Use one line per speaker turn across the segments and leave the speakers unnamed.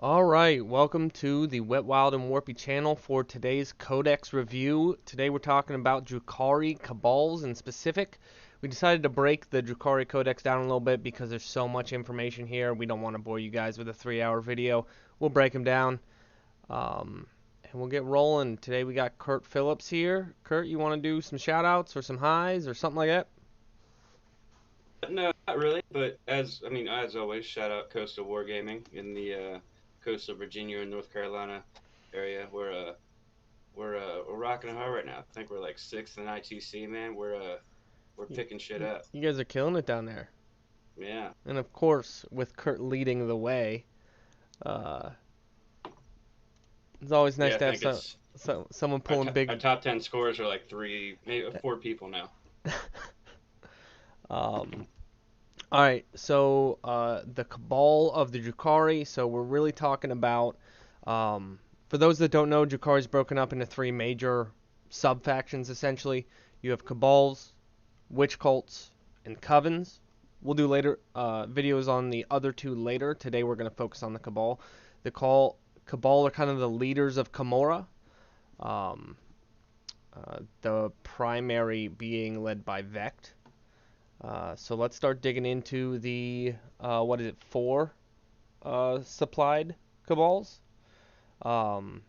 Alright, welcome to the Wet, Wild, and Warpy channel for today's Codex review. Today we're talking about Drukhari, Kabals in specific. We decided to break the Drukhari Codex down a little bit because there's so much information here. We don't want to bore you guys with a 3-hour video. We'll break them down, and we'll get rolling. Today we got Curt Phillips here. Curt, you want to do some shout-outs or some highs or something like that?
No, not really. But as always, shout out Coastal Wargaming in the coastal Virginia and North Carolina area. We're rocking it hard right now. I think we're like sixth in ITC, man. We're
Y-
picking shit up.
You guys are killing it down there.
Yeah,
And of course, with Curt leading the way, uh, it's always nice
yeah. I
to have
think it's
someone
our,
pulling
our
big.
top 10 scores are like three, maybe four people now.
um, all right, so the Cabal of the Drukhari. So we're really talking about. For those that don't know, Drukhari is broken up into three major sub factions. Essentially, you have Cabals, Witch Cults, and Covens. We'll do later videos on the other two later. Today we're going to focus on the Cabal. Cabal are kind of the leaders of Camorra. Um, the primary being led by Vect. So let's start digging into the what is it, four supplied Cabals. Um,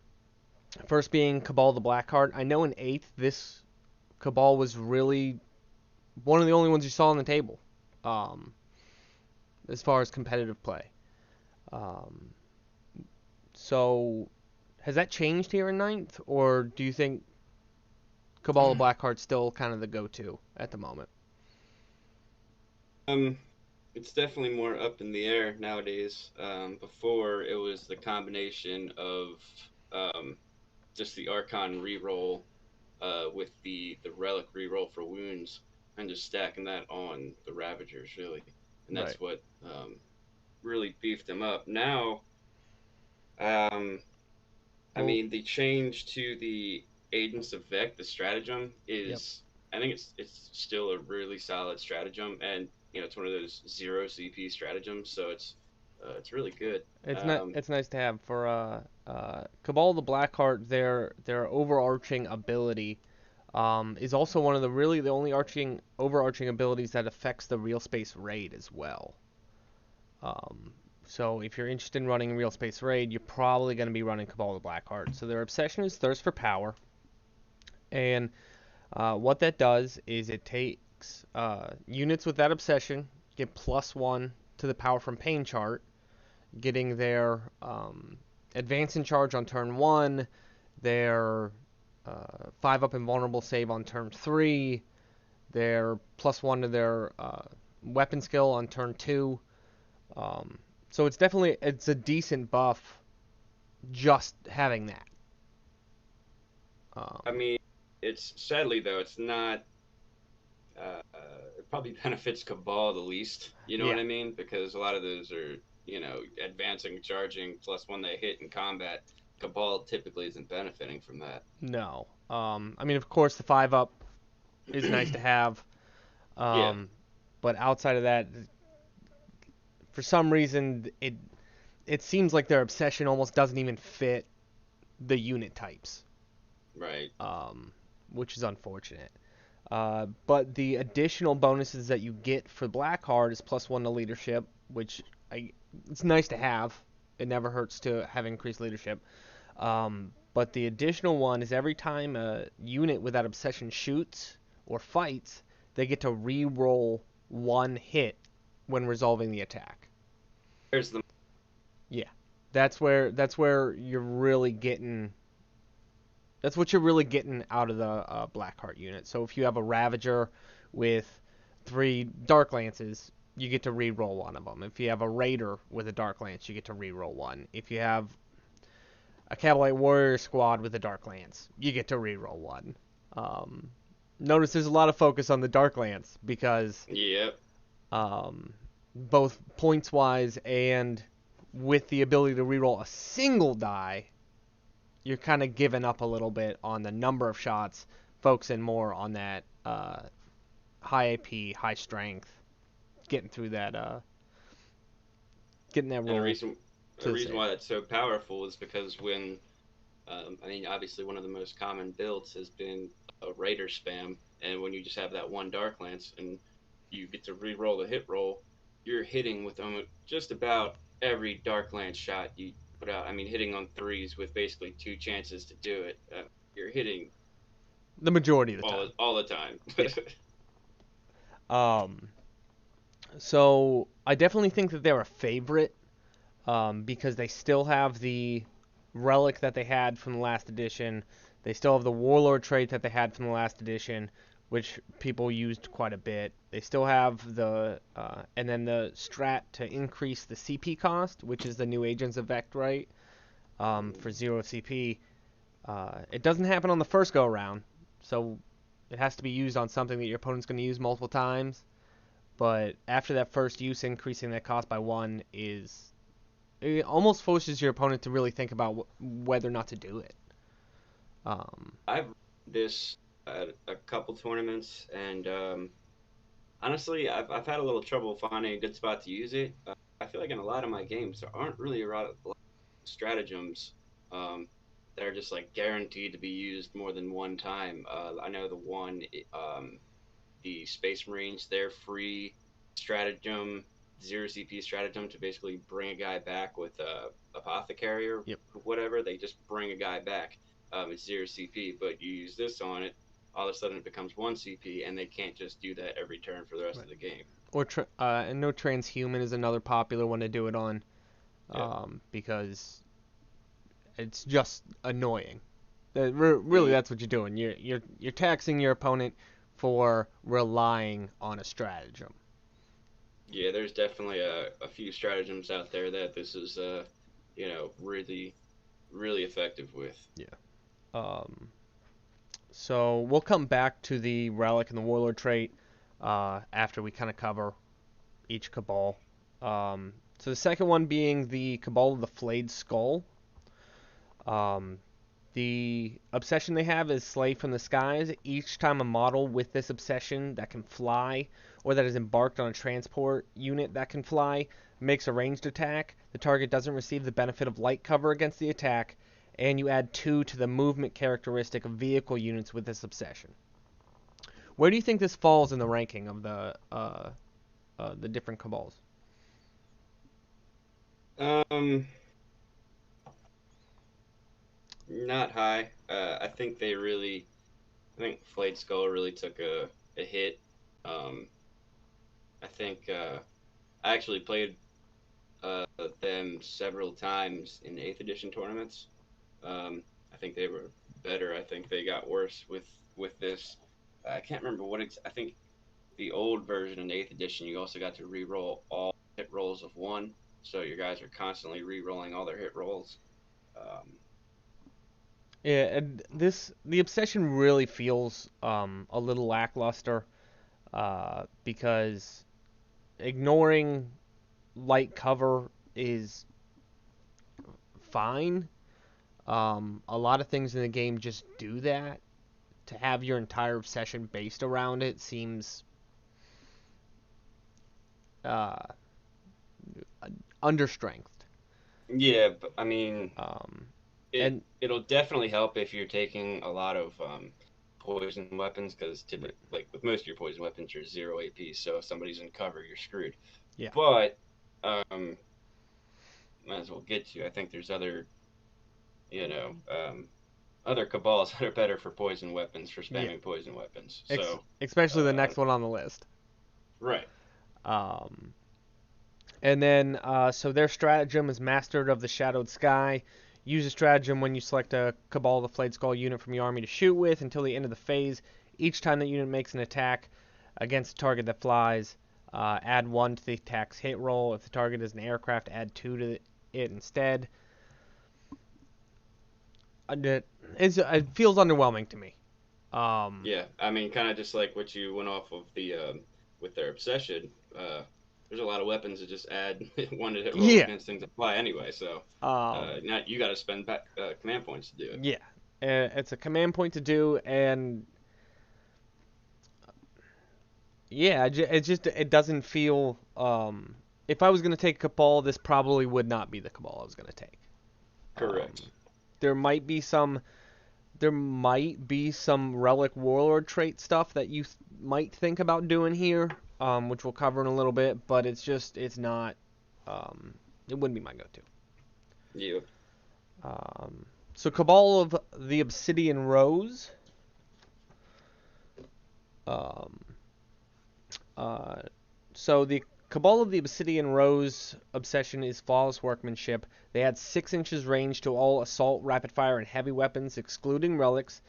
First being Cabal the Blackheart. I know in 8th this Cabal was really one of the only ones you saw on the table, um, as far as competitive play. Um, so has that changed here in ninth, or do you think Cabal the Blackheart's still kind of the go-to at the moment?
Um, it's definitely more up in the air nowadays. Before it was the combination of um, just the Archon reroll with the relic reroll for wounds and just stacking that on the Ravagers really, and
Right.
that's what really beefed them up. Now, um,
Well,
the change to the Agents of Vec, the stratagem
yep.
is, I think it's still a really solid stratagem, and it's one of those zero CP stratagems, so it's really good.
It's not.
Um,
It's nice to have for Cabal the Blackheart. Their overarching ability is also one of the only overarching abilities that affects the real space raid as well. Um, so if you're interested in running real space raid, you're probably going to be running Cabal the Blackheart. So their obsession is thirst for power, and what that does is it takes units with that obsession get +1 to the power from pain chart, getting their advance in charge on turn 1, their 5 up invulnerable save on turn 3, their +1 to their weapon skill on turn 2. So it's a decent buff just having that.
I
Um,
mean, it's sadly though, it's not. It probably benefits Cabal the least. You know what
yeah,
I mean? Because a lot of those are, advancing, charging, +1 they hit in combat. Cabal typically isn't benefiting from that.
no. I mean, of course, the 5 up is nice to have,
Yeah,
um, but outside of that, for some reason, it seems like their obsession almost doesn't even fit the unit types,
right.
um, which is unfortunate. But the additional bonuses that you get for Blackheart is +1 to leadership, which it's nice to have. It never hurts to have increased leadership. But the additional one is every time a unit with that obsession shoots or fights, they get to re-roll one hit when resolving the attack.
There's the
Yeah, that's where you're really getting. That's what you're really getting out of the Blackheart unit. So if you have a Ravager with 3 Dark Lances, you get to re-roll one of them. If you have a Raider with a Dark Lance, you get to re-roll one. If you have a Cablelight Warrior squad with a Dark Lance, you get to re-roll one. Um, Notice there's a lot of focus on the Dark Lance because
Yep.
um, both points wise and with the ability to re-roll a single die, you're kind of giving up a little bit on the number of shots, focusing more on that high AP, high strength, getting through that, getting that
And a
roll.
recent a
to
reason
say
why
it.
that's so powerful is because when I mean, obviously, one of the most common builds has been a Raider spam, and when you just have that one Dark Lance and you get to re-roll the hit roll, you're hitting with almost just about every Dark Lance shot you put out. I mean, hitting on threes with basically two chances to do it. You're hitting
The majority of the time.
all the time.
Yeah. Um, so I definitely think that they're a favorite because they still have the relic that they had from the last edition. They still have the warlord trait that they had from the last edition, which people used quite a bit. They still have the and then the strat to increase the CP cost, which is the new Agents of Vect right for 0 CP. It doesn't happen on the first go around, so it has to be used on something that your opponent's going to use multiple times. But after that first use, increasing that cost by 1 is it almost forces your opponent to really think about whether or not to do it.
I've this at a couple tournaments, and honestly, I've had a little trouble finding a good spot to use it. I feel like in a lot of my games, there aren't really a lot of stratagems um, that are just like guaranteed to be used more than one time. I know the Space Marines, their free stratagem, 0 CP stratagem to basically bring a guy back with a apothecary or
Yep.
whatever. They just bring a guy back. It's 0 CP, but you use this on it, all of a sudden it becomes 1 CP, and they can't just do that every turn for the rest
Right.
of the game.
And no transhuman is another popular one to do it on
Yeah.
because it's just annoying. Really,
Mm.
that's what you're doing. You're taxing your opponent for relying on a stratagem.
Yeah, there's definitely a few stratagems out there that this is, really, really effective with.
Yeah. Um, so we'll come back to the relic and the warlord trait after we kind of cover each cabal. So the second one being the cabal of the flayed skull. Um, the obsession they have is Slave from the Skies. Each time a model with this obsession that can fly or that is embarked on a transport unit that can fly makes a ranged attack, the target doesn't receive the benefit of light cover against the attack, and you add 2 to the movement characteristic of vehicle units with this obsession. Where do you think this falls in the ranking of the different cabals?
Um, Not high. I think Flayed Skull really took a hit. Um, I think I actually played them several times in 8th edition tournaments. I think they were better. I think they got worse with this. I can't remember I think the old version in 8th edition, you also got to re-roll all hit rolls of one, so your guys are constantly re-rolling all their hit rolls. Um,
Yeah, and the obsession really feels a little lackluster because ignoring light cover is fine. A lot of things in the game just do that. To have your entire obsession based around it seems uh, understrength.
yeah, but I mean,
Um,
it
and
it'll definitely help if you're taking a lot of poison weapons because
right,
typically, like with most of your poison weapons, you're 0 AP. So if somebody's in cover, you're screwed.
yeah,
But um, might as well get to. I think there's other, you know, other cabals that are better for poison weapons for
yeah,
spamming poison weapons. So,
especially the
uh,
next one on the list.
right.
Um, And then, so their stratagem is Master of the Shadowed Sky. Use a stratagem when you select a Cabal of the Flayed Skull unit from your army to shoot with until the end of the phase. Each time that unit makes an attack against a target that flies, add 1 to the attack's hit roll. If the target is an aircraft, add 2 to it instead. It feels underwhelming to me. Um,
Yeah, I mean, kind of just like what you went off of the with their obsession. There's a lot of weapons that just add one to hit rolls
yeah.
against things that fly anyway. So,
Um,
now you got to spend back command points to do it.
yeah. It's a command point to do, and yeah, it just it doesn't feel if I was going to take Cabal, this probably would not be the Cabal I was going to take.
Correct.
There might be some Relic Warlord trait stuff that you might think about doing here, which we'll cover in a little bit, but it's not, it wouldn't be my go-to.
Yeah.
So Cabal of the Obsidian Rose. So the Cabal of the Obsidian Rose obsession is flawless workmanship. They add 6 inches range to all assault, rapid fire, and heavy weapons, excluding relics.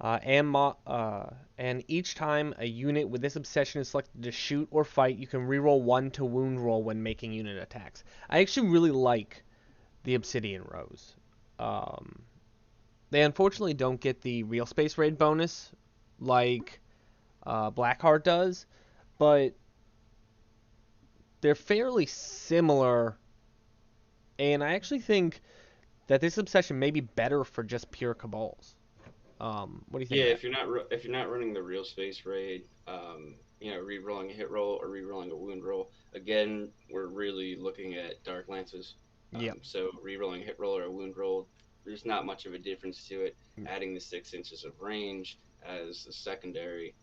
And each time a unit with this obsession is selected to shoot or fight, you can reroll 1 to wound roll when making unit attacks. I actually really like the Obsidian Rose. They unfortunately don't get the real space raid bonus like Blackheart does, but they're fairly similar, and I actually think that this obsession may be better for just pure Cabals. What do you think
Yeah,
of that?
if you're not running the real space raid, re-rolling a hit roll or re-rolling a wound roll. Again, we're really looking at Dark Lances.
Yep.
So re-rolling a hit roll or a wound roll, there's not much of a difference to it. Adding the 6 inches of range as a secondary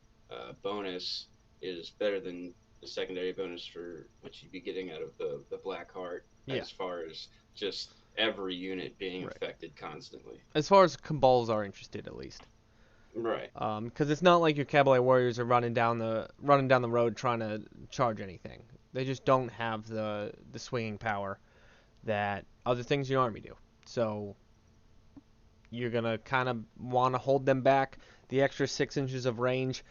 bonus is better than the secondary bonus for what you'd be getting out of the Blackheart,
Yeah.
as far as just every unit being
Right.
affected constantly.
As far as Cabals are interested, at least.
Right.
Because it's not like your Cablelight Warriors are running down the road trying to charge anything. They just don't have the swinging power that other things in your army do. So you're gonna kind of want to hold them back. The extra 6 inches of range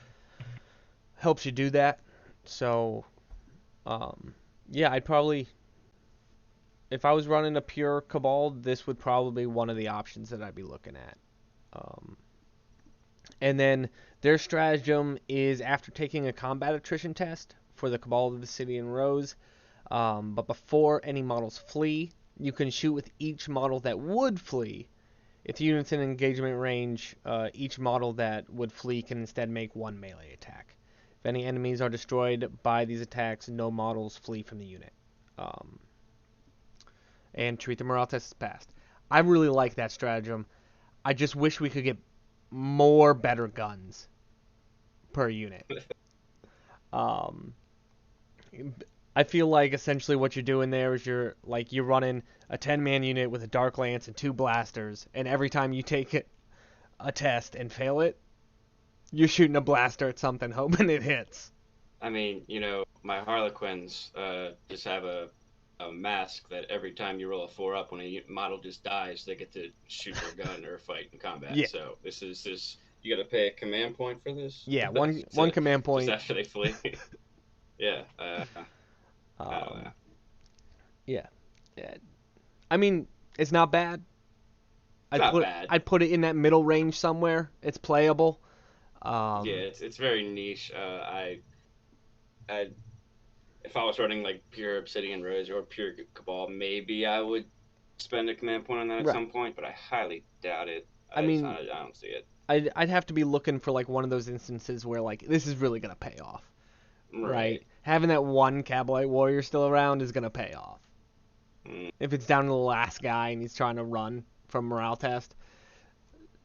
helps you do that. So, yeah, I'd probably, if I was running a pure Cabal, this would probably be one of the options that I'd be looking at. And then their stratagem is after taking a combat attrition test for the Cabal of the Obsidian Rose, but before any models flee, you can shoot with each model that would flee. If the unit's in engagement range, each model that would flee can instead make 1 melee attack. If any enemies are destroyed by these attacks, no models flee from the unit. And treat the morale test as passed. I really like that stratagem. I just wish we could get more better guns per unit. Um, I feel like essentially what you're doing there is you're running a 10-man unit with a Dark Lance and 2 blasters, and every time you take a test and fail it, you're shooting a blaster at something hoping it hits.
I mean, my Harlequins just have a mask that every time you roll a 4 up, when a model just dies, they get to shoot their gun or fight in combat.
Yeah.
So this is just, you got to pay a command point for this.
Yeah, one command point.
Just after they flee. Yeah. I don't know.
Yeah. I mean, it's not bad.
It's not bad.
I'd put it in that middle range somewhere. It's playable.
Yeah, it's very niche. I if I was running like pure Obsidian Rose or pure Cabal, maybe I would spend a command point on that at some point, but I highly doubt it. I don't see it.
I'd have to be looking for like one of those instances where like this is really gonna pay off, right? Having that one Cablelight Warrior still around is gonna pay off. If it's down to the last guy and he's trying to run from morale test,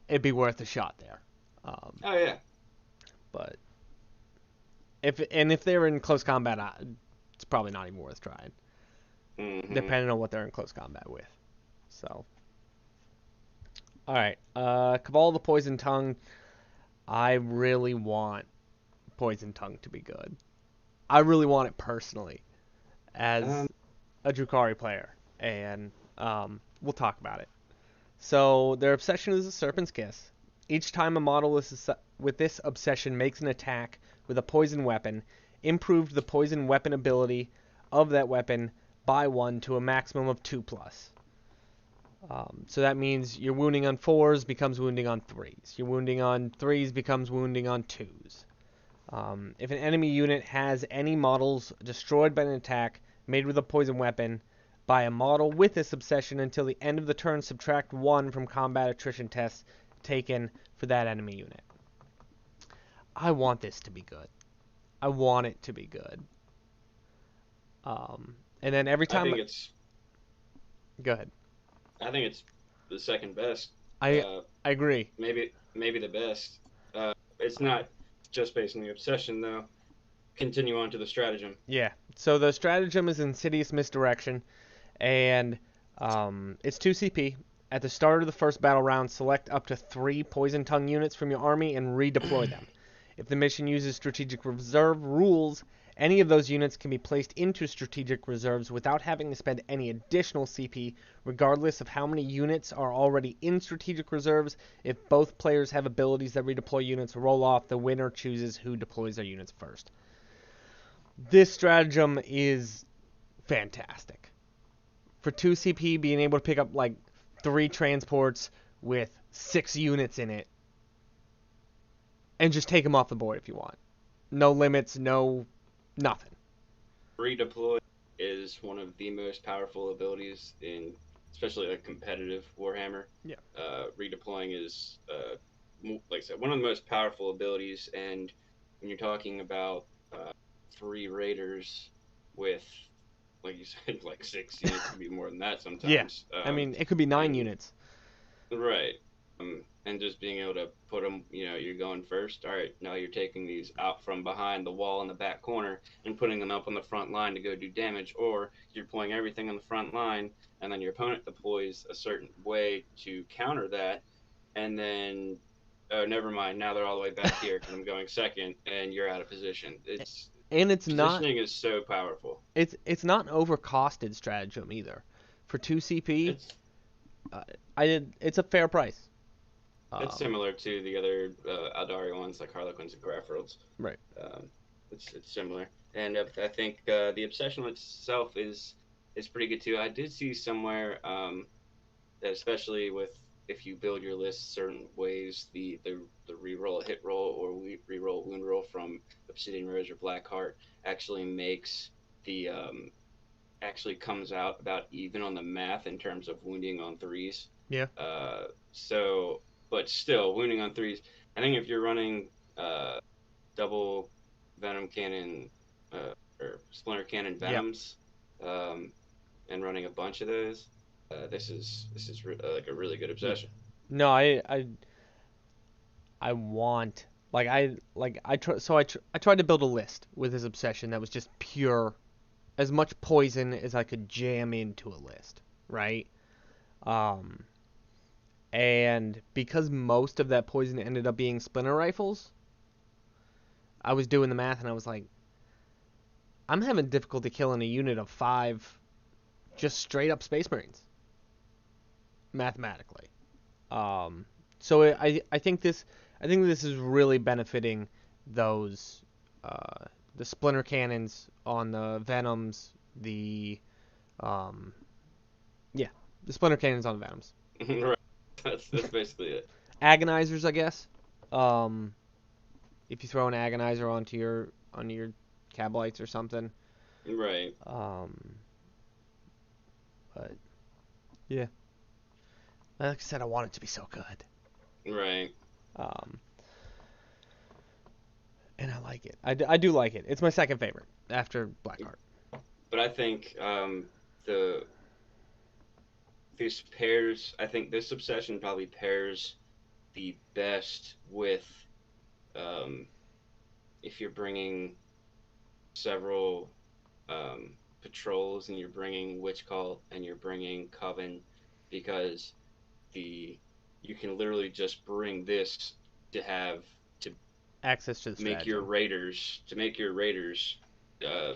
it'd be worth a shot there.
Oh yeah.
But if they're in close combat, it's probably not even worth trying. Depending on what they're in close combat with. So, all right, Cabal of the Poison Tongue. I really want Poison Tongue to be good. I really want it personally, as a Drukhari player, and we'll talk about it. So their obsession is a Serpent's Kiss. Each time a model with this obsession makes an attack with a poison weapon, improve the poison weapon ability of that weapon by 1 to a maximum of 2+. So that means your wounding on 4s becomes wounding on 3s. Your wounding on 3s becomes wounding on 2s. If an enemy unit has any models destroyed by an attack made with a poison weapon by a model with this obsession until the end of the turn, subtract 1 from combat attrition tests taken for that enemy unit. I want this to be good. I want it to be good. And then every
I
time,
think it's
go ahead.
I think it's the second best.
I
Uh,
I agree.
maybe the best. It's not just based on the obsession though. Continue on to the stratagem.
Yeah. So the stratagem is insidious misdirection, and it's 2 CP. At the start of the first battle round, select up to 3 Poison Tongue units from your army and redeploy them. If the mission uses strategic reserve rules, any of those units can be placed into strategic reserves without having to spend any additional CP, regardless of how many units are already in strategic reserves. If both players have abilities that redeploy units roll off, the winner chooses who deploys their units first. This stratagem is fantastic. For 2 CP, being able to pick up like 3 transports with 6 units in it and just take them off the board if you want. No limits, no nothing.
Redeploy is one of the most powerful abilities in, especially like competitive Warhammer.
Yeah.
Redeploying is, like I said, one of the most powerful abilities. And when you're talking about 3 raiders with, like you said, like 6 units, could be more than that
Yeah.
sometimes.
I mean, it could be 9
And
units.
right. And just being able to put them, you're going first. All right, now you're taking these out from behind the wall in the back corner and putting them up on the front line to go do damage, or you're deploying everything on the front line, and then your opponent deploys a certain way to counter that, and then, oh, never mind, now they're all the way back here because I'm going second, and you're out of position. It's
And it's not
Positioning is so powerful.
it's not an overcosted stratagem either. For 2 CP,
It's
it's a fair price.
it's
Um,
similar to the other Aldari ones like Harlequins and Grafferals.
right.
Um, it's similar, and I think the obsession itself is pretty good too. I did see somewhere that especially with if you build your list certain ways, the reroll hit roll or reroll wound roll from Obsidian Rose or Blackheart actually makes the actually comes out about even on the math in terms of wounding on threes.
Yeah.
So, but still, wounding on threes. I think if you're running double venom cannon or splinter cannon
Yep.
venoms, um, and running a bunch of those, this is like a really good
Yeah.
obsession.
No, I want I tried to build a list with this obsession that was just pure as much poison as I could jam into a list, right? Um, and because most of that poison ended up being splinter rifles, I was doing the math and I was like, I'm having difficulty killing a unit of 5 just straight up Space Marines mathematically. Um, so I think this is really benefiting those the splinter cannons on the venoms, the um, yeah, the splinter cannons on the venoms.
Right. That's basically it.
Agonizers, I guess. Um, if you throw an agonizer onto your Cablelights or something.
Right.
Um, but yeah, like I said, I want it to be so good.
Right.
Um, and I like it. I do like it. It's my second favorite after Blackheart.
But I think the these pairs. I think this obsession probably pairs the best with um, if you're bringing several patrols and you're bringing Witch Cult and you're bringing Coven, because the you can literally just bring this to have to
Access to the
make your
stratagem.
raiders uh,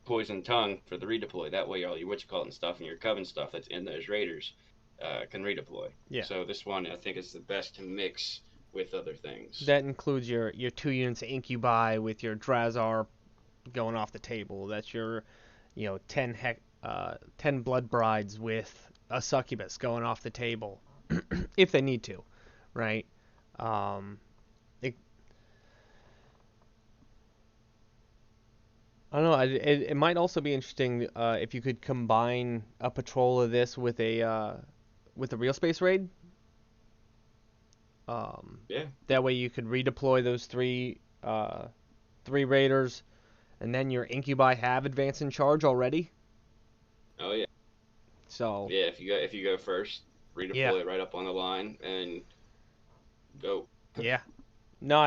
poison tongue for the redeploy. That way, all your Witch Cult and stuff and your Coven stuff that's in those raiders can redeploy.
Yeah.
So this one I think is the best to mix with other things.
That includes your 2 units of Incubi with your Drazar going off the table. That's your 10 Blood Brides with a Succubus going off the table if they need to, right? Um, it, I don't know. It might also be interesting if you could combine a patrol of this with a real space raid. Um,
Yeah,
that way you could redeploy those 3 raiders, and then your Incubi have advance in charge already.
Oh yeah.
So
Yeah, if you go first,
yeah,
redeploy right up on the line and go.
yeah. No,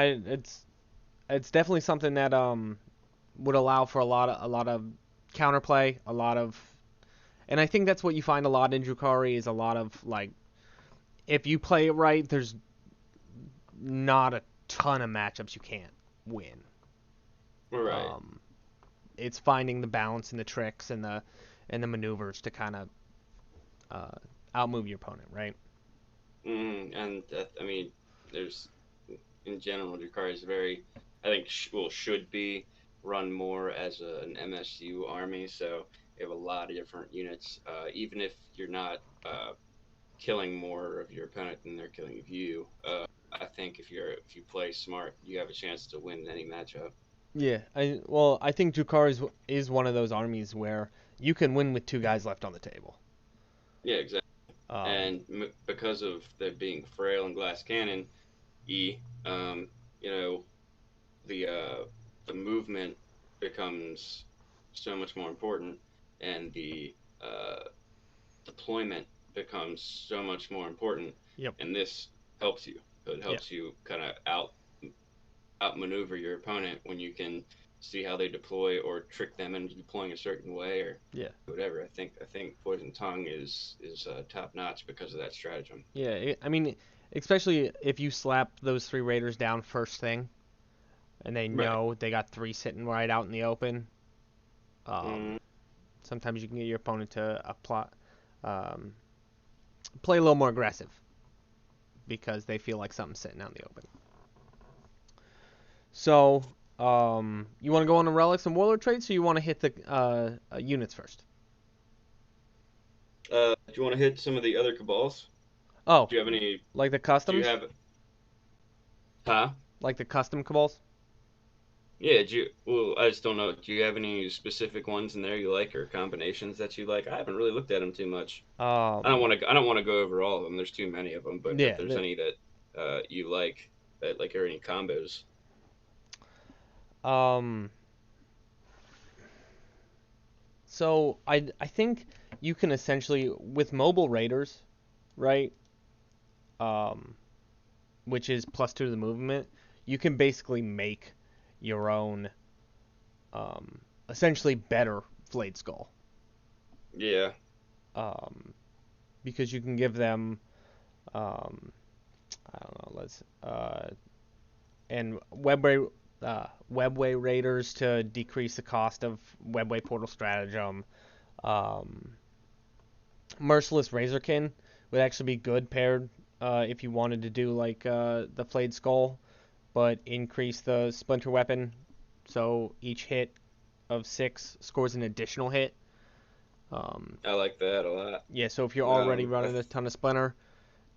it's definitely something that would allow for a lot of counterplay, a lot of, and I think that's what you find a lot in Drukhari is a lot of like if you play it right, there's not a ton of matchups you can't win.
Right.
Um, it's finding the balance and the tricks and the maneuvers to kind of uh, outmove your opponent, right?
And that, I mean, there's in general, Drukhari is very, I think, should be run more as an MSU army. So you have a lot of different units. Even if you're not killing more of your opponent than they're killing of you, I think if you play smart, you have a chance to win any matchup.
Yeah, I think Drukhari is one of those armies where you can win with two guys left on the table.
Yeah, exactly.
Um,
And because of there being frail and glass cannon, E, you know, the uh, the movement becomes so much more important, and the deployment becomes so much more important.
yep,
And this helps you. So it
yeah,
helps you kind of outmaneuver your opponent when you can see how they deploy or trick them into deploying a certain way or
yeah,
whatever. I think Poison Tongue is top notch because of that stratagem.
yeah. I mean, especially if you slap those three raiders down first thing, and they
Right.
know they got three sitting right out in the open.
Mm,
Um, sometimes you can get your opponent to um, play a little more aggressive because they feel like something's sitting out in the open. So, you want to go on the relics and warlord traits, or you want to hit the units first?
do you want to hit some of the other cabals?
Oh,
Do you have any?
like the
Do you
customs,
have? Huh?
like the custom cabals.
Yeah, well, I just don't know. Do you have any specific ones in there you like or combinations that you like? I haven't really looked at them too much.
Um,
I don't want to go over all of them. There's too many of them. But if
yeah.
there's any that you like, that like are any combos.
Um, so I think you can essentially with mobile raiders, right? Um, which is +2 to the movement. You can basically make your own, um, essentially better flayed skull.
Yeah,
Um, because you can give them, um, I don't know, and webway raiders to decrease the cost of webway portal stratagem. Um, Merciless Razorkin would actually be good paired if you wanted to do like the flayed skull, but increase the splinter weapon, so each hit of 6 scores an additional hit. Um,
I like that a lot.
yeah, so if you're already
Um, I,
running a ton of splinter,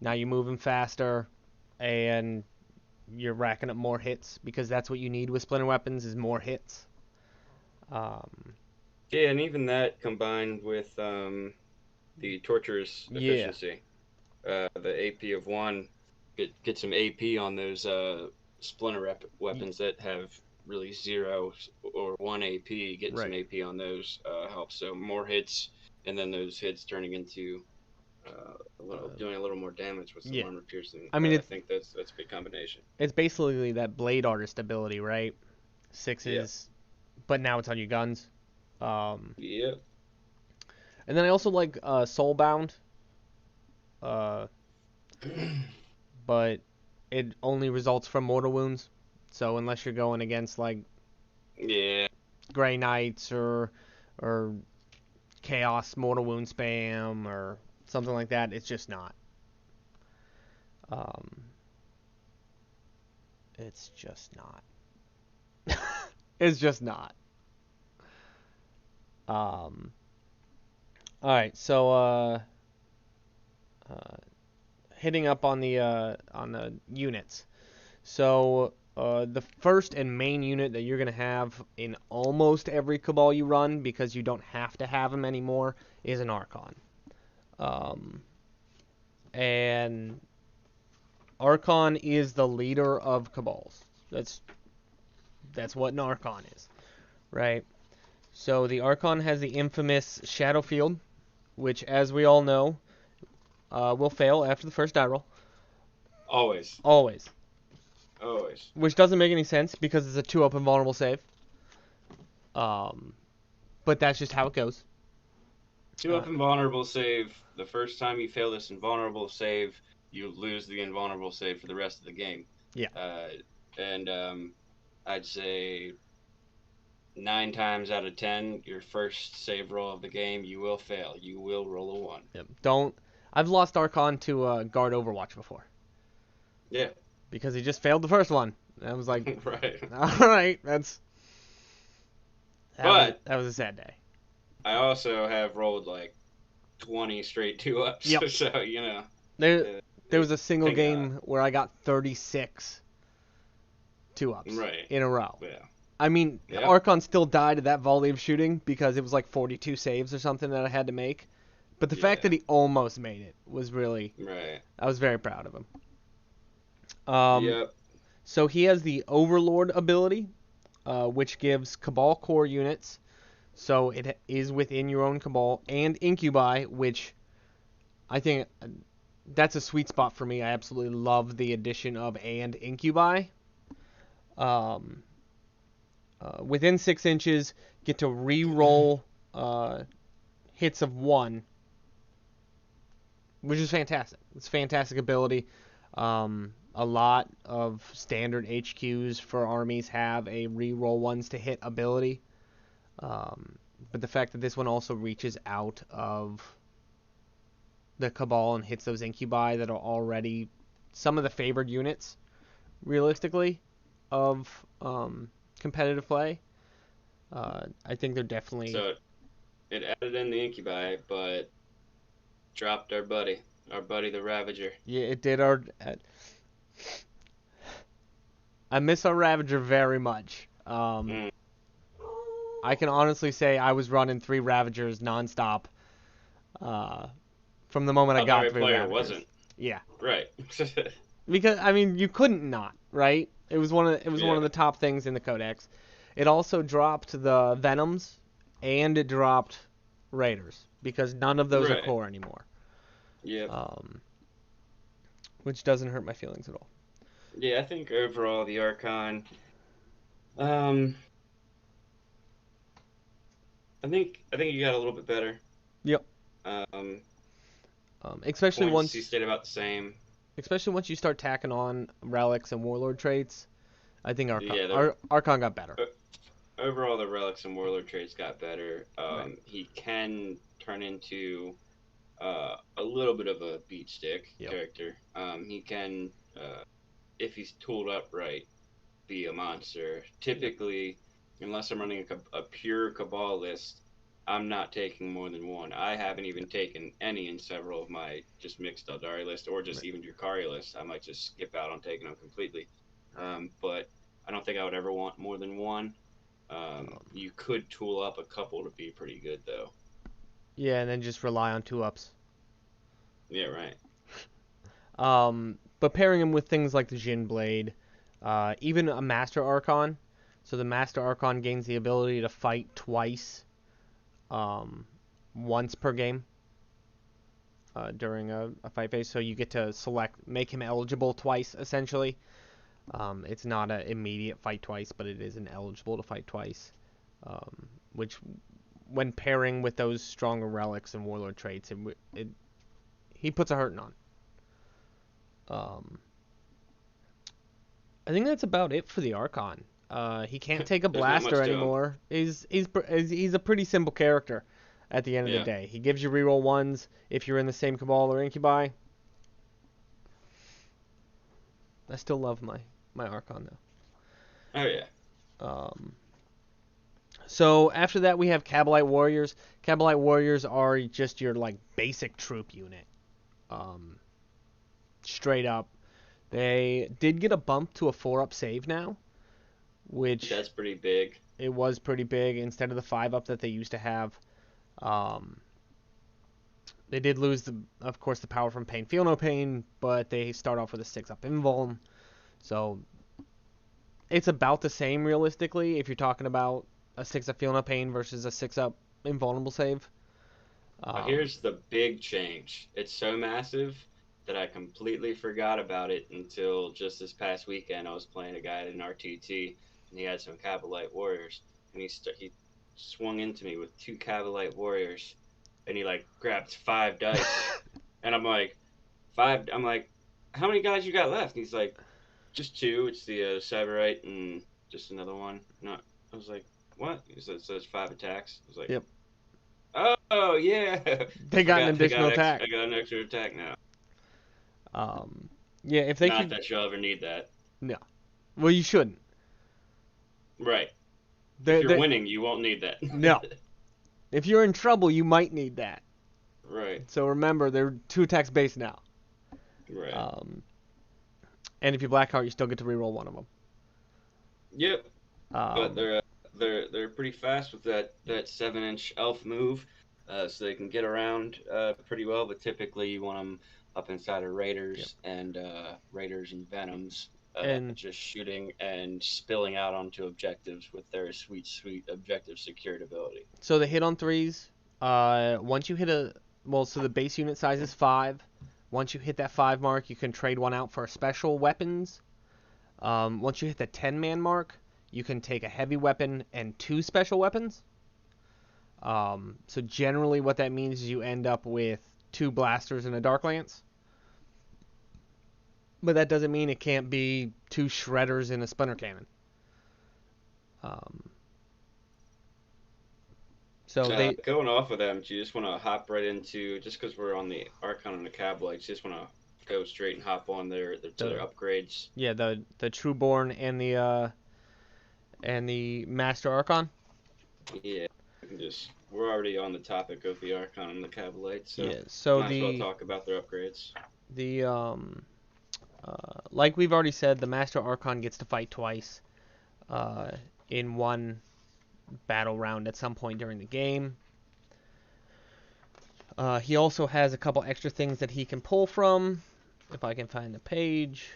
now you're moving faster, and you're racking up more hits because that's what you need with splinter weapons is more hits. Um,
yeah, and even that combined with the torture's
yeah,
efficiency, the AP of one, get some AP on those splinter weapons that have really zero or one AP. Getting some
right.
AP on those helps. So more hits, and then those hits turning into
Uh,
doing a little more damage with some
yeah,
armor piercing.
I mean
I think that's a good combination.
it's basically that blade artist ability, right?
Yeah.
Sixes, but now it's on your guns. Um,
Yeah.
and then I also like Soulbound, uh, but it only results from mortal wounds. So unless you're going against like
Yeah.
Grey Knights or Chaos mortal wound spam or something like that, it's just not. Um, it's just not. It's just not. Um, all right, so uh, hitting up on the units. So the first and main unit that you're gonna have in almost every cabal you run, because you don't have to have them anymore, is an Archon. Um, and Archon is the leader of cabals. That's what an Archon is, right? So the Archon has the infamous Shadow Field, which, as we all know, will fail after the first die roll.
Always.
Always.
Always.
Which doesn't make any sense because it's a 2-up invulnerable save. But that's just how it goes.
2-up invulnerable save. The first time you fail this invulnerable save, you lose the invulnerable save for the rest of the game.
Yeah.
And I'd say 9 times out of 10, your first save roll of the game, you will fail. You will roll a 1.
Yep. I've lost Archon to guard Overwatch before.
Yeah.
Because he just failed the first one. And I was like,
right.
All right, that was a sad day.
I also have rolled like 20 straight 2-ups.
Yep.
So, you know.
There was a single game where I got 36 2-ups in a row.
Yeah.
I mean,
Yep.
Archon still died at that volley of shooting because it was like 42 saves or something that I had to make. But the fact that he almost made it was really...
Right.
I was very proud of him.
Yep.
So he has the Overlord ability, which gives Cabal core units. So it is within your own Cabal, and Incubi, which I think that's a sweet spot for me. I absolutely love the addition of and Incubi. Within 6 inches, get to re-roll hits of 1, which is fantastic. It's a fantastic ability. A lot of standard HQs for armies have a re-roll ones to hit ability. But the fact that this one also reaches out of the Cabal and hits those Incubi that are already some of the favored units, realistically, of competitive play. I think they're definitely...
So it added in the Incubi, but dropped our buddy the Ravager.
Yeah, it did. I miss our Ravager very much. I can honestly say I was running 3 Ravagers nonstop from the moment I got 3
player
Ravagers.
Wasn't.
Yeah.
Right.
Because I mean, you couldn't not, right? It was one of the top things in the Codex. It also dropped the Venoms and it dropped Raiders because none of those are core anymore.
Yeah.
Which doesn't hurt my feelings at all.
Yeah, I think overall the Archon, I think you got a little bit better.
Yep. Especially once
you stayed about the same.
Especially once you start tacking on Relics and Warlord traits, I think Archon got better.
Overall, the Relics and Warlord traits got better. He can turn into a little bit of a beat stick character. He can, if he's tooled up right, be a monster. Typically, unless I'm running a pure Cabal list, I'm not taking more than 1. I haven't even taken any in several of my just mixed Eldari list or just even Drukhari list. I might just skip out on taking them completely. But I don't think I would ever want more than 1. You could tool up a couple to be pretty good, though.
Yeah, and then just rely on 2-ups.
Yeah, right.
But pairing him with things like the Jin Blade, even a Master Archon. So the Master Archon gains the ability to fight twice, once per game during a fight phase. So you get to make him eligible twice, essentially. It's not an immediate fight twice, but it is an eligible to fight twice. Which, when pairing with those stronger Relics and Warlord traits, he puts a hurting on. I think that's about it for the Archon. He can't take a blaster anymore. He's a pretty simple character at the end of the day. He gives you reroll 1s if you're in the same Cabal or Incubi. I still love my Archon though.
Oh yeah.
So after that we have Cablelight Warriors. Cablelight Warriors are just your like basic troop unit. Straight up. They did get a bump to a 4-up save now, which
that's pretty big.
It was pretty big instead of the 5-up that they used to have. They did lose of course the power from Pain Feel No Pain, but they start off with a 6-up invuln. So it's about the same realistically if you're talking about a 6 up Feel No Pain versus a 6 up Invulnerable save.
Here's the big change. It's so massive that I completely forgot about it until just this past weekend. I was playing a guy at an RTT, and he had some Cablelight Warriors, and he swung into me with two Cablelight Warriors, and he like grabbed 5 dice, and I'm like, five. I'm like, how many guys you got left? And he's like, just two. It's the Severite and just another one. No, I was like, what? He said, so it's 5 attacks. I was like,
Yep.
oh yeah,
They got an additional attack.
I got an extra attack now.
Um, yeah, if they
Not
could.
that you'll ever need that.
No. Well, you shouldn't.
Right. If you're
They're,
winning, you won't need that.
no. If you're in trouble, you might need that.
Right.
So remember, they're 2 attacks base now.
Right.
And if you Blackheart, you still get to reroll one of them.
Yep. But
Um,
they're pretty fast with that 7-inch elf move, so they can get around pretty well. But typically, you want them up inside of
yep.
raiders and venoms,
And
just shooting and spilling out onto objectives with their sweet objective secured ability.
so the hit on 3s, once you hit so the base unit size is 5. Once you hit that 5 mark, you can trade one out for special weapons. Once you hit the 10-man mark, you can take a heavy weapon and 2 special weapons. So generally what that means is you end up with 2 blasters and a dark lance. But that doesn't mean it can't be 2 shredders and a splinter cannon. So they
Going off of them, do you just want to hop right into, just because we're on the Archon and the Cablites, you just want to go straight and hop on to their
the
upgrades?
yeah the Trueborn and the Master Archon.
Yeah, we're already on the topic of the Archon and the Cablelites, so
Yeah. So
might as well talk about their upgrades.
the like we've already said, the Master Archon gets to fight twice in one battle round at some point during the game. He also has a couple extra things that he can pull from, if I can find the page.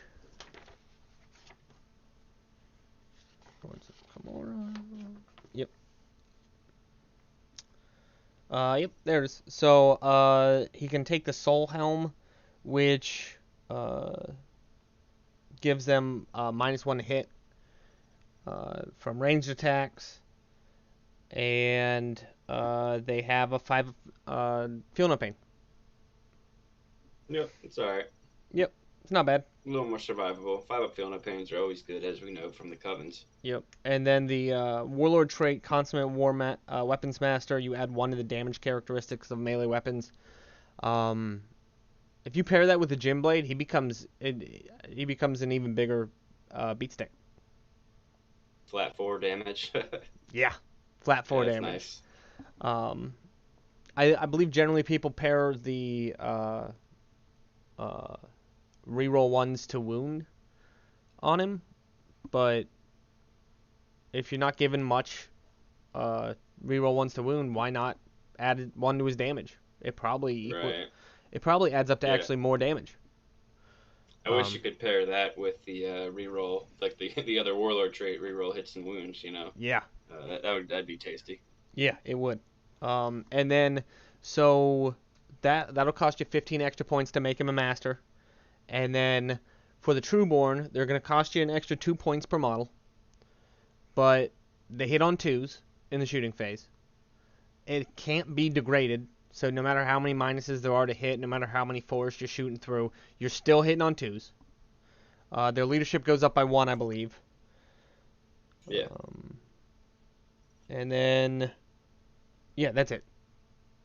Yep. Yep, there it is. So, he can take the Soul Helm, which gives them -1 to hit from ranged attacks, and they have a 5 Feel No Pain.
Yep, it's alright.
Yep, it's not bad.
A little more survivable. 5-up Feel No Pains are always good, as we know from the Covens.
Yep, and then the Warlord trait, Consummate Weapons Master, you add 1 to the damage characteristics of melee weapons. If you pair that with the Gym Blade, he becomes an even bigger beat stick.
Flat 4 damage.
Yeah, flat 4
That's
damage.
nice.
I believe generally people pair the reroll 1s to wound on him, but if you're not given much reroll 1s to wound, why not add 1 to his damage? It probably adds up to actually more damage.
I wish you could pair that with the reroll, like the other Warlord trait, reroll hits and wounds.
Yeah.
That'd be tasty.
Yeah, it would. And then so that'll cost you 15 extra points to make him a master. And then for the Trueborn, they're going to cost you an extra 2 points per model. But they hit on 2s in the shooting phase. It can't be degraded. So no matter how many minuses there are to hit, no matter how many 4s you're shooting through, you're still hitting on 2s. Their leadership goes up by 1, I believe.
Yeah.
And then, yeah, that's it.